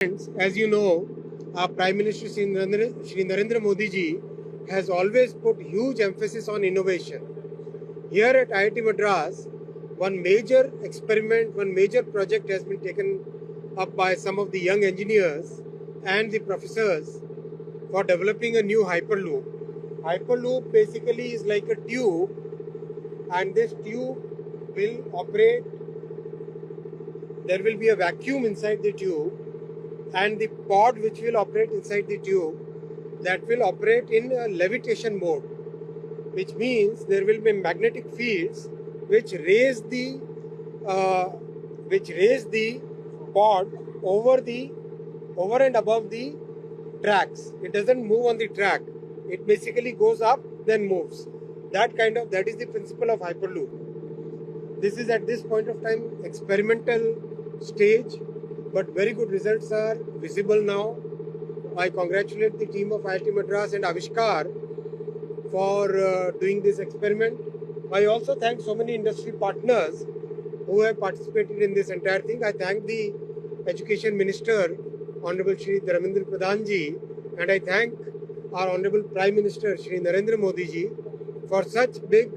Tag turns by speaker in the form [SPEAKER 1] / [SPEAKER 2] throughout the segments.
[SPEAKER 1] As you know, our Prime Minister Shri Narendra Modi ji has always put huge emphasis on innovation. Here at IIT Madras, one major experiment, one major project has been taken up by some of the young engineers and the professors for developing a new Hyperloop. Hyperloop basically is like a tube, and this tube will operate. There will be a vacuum inside the tube, and the pod which will operate inside the tube, that will operate in a levitation mode, which means there will be magnetic fields which raise the pod over and above the tracks. It doesn't move on the track. It basically goes up, then moves. That is the principle of Hyperloop. This is at this point of time experimental stage, but very good results are visible now. I congratulate the team of IIT Madras and Avishkar for doing this experiment. I also thank so many industry partners who have participated in this entire thing. I thank the Education Minister, Honorable Shri Dharmendra Pradhan ji, and I thank our Honorable Prime Minister Shri Narendra Modi ji for such big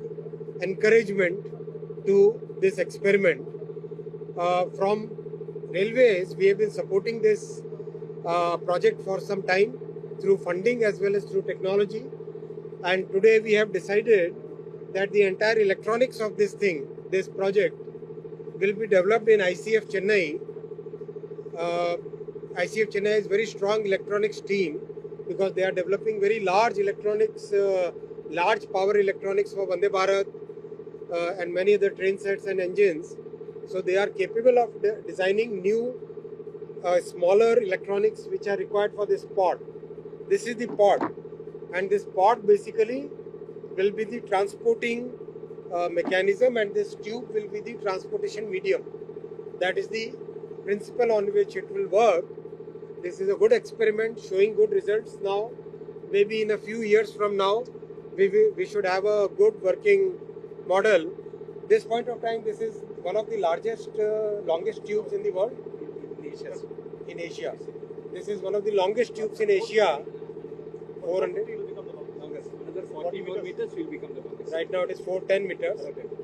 [SPEAKER 1] encouragement to this experiment. From Railways, we have been supporting this project for some time through funding as well as through technology, and today we have decided that the entire electronics of this project will be developed in ICF Chennai. ICF Chennai is very strong electronics team because they are developing very large electronics, large power electronics for Vande Bharat and many other train sets and engines. So they are capable of designing new smaller electronics which are required for this pod. This is the pod, and this pod basically will be the transporting mechanism, and this tube will be the transportation medium. That is the principle on which it will work. This is a good experiment showing good results now. Maybe in a few years from now, we should have a good working model. This point of time, this is one of the largest, longest tubes in the world. In Asia. This is one of the longest tubes in Asia. 400.
[SPEAKER 2] It will become the longest. Another 40 more meters will become the longest.
[SPEAKER 1] Right now it is 410 meters.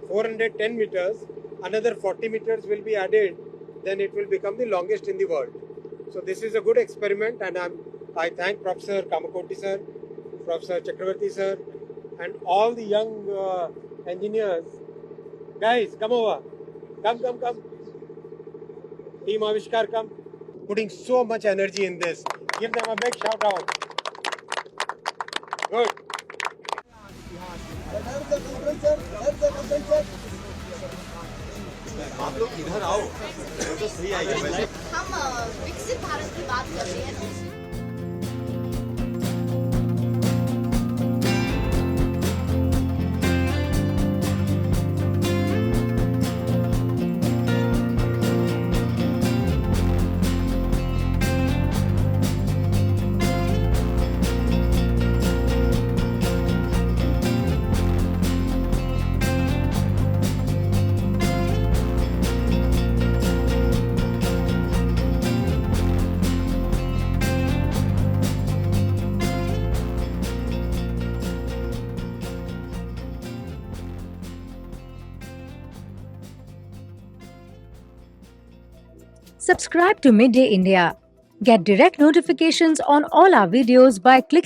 [SPEAKER 1] 410 meters. Another 40 meters will be added. Then it will become the longest in the world. So this is a good experiment, and I thank Professor Kamakoti sir, Professor Chakravarti sir, and all the young engineers. Guys, come over. Come. Team Avishkar, come. Putting so much energy in this. Give them a big shout out. Good.
[SPEAKER 2] आप लोग इधर आओ तो सही आएगा।
[SPEAKER 3] हम विकसित भारत की बात कर रहे हैं।
[SPEAKER 4] Subscribe to Midday India. Get direct notifications on all our videos by clicking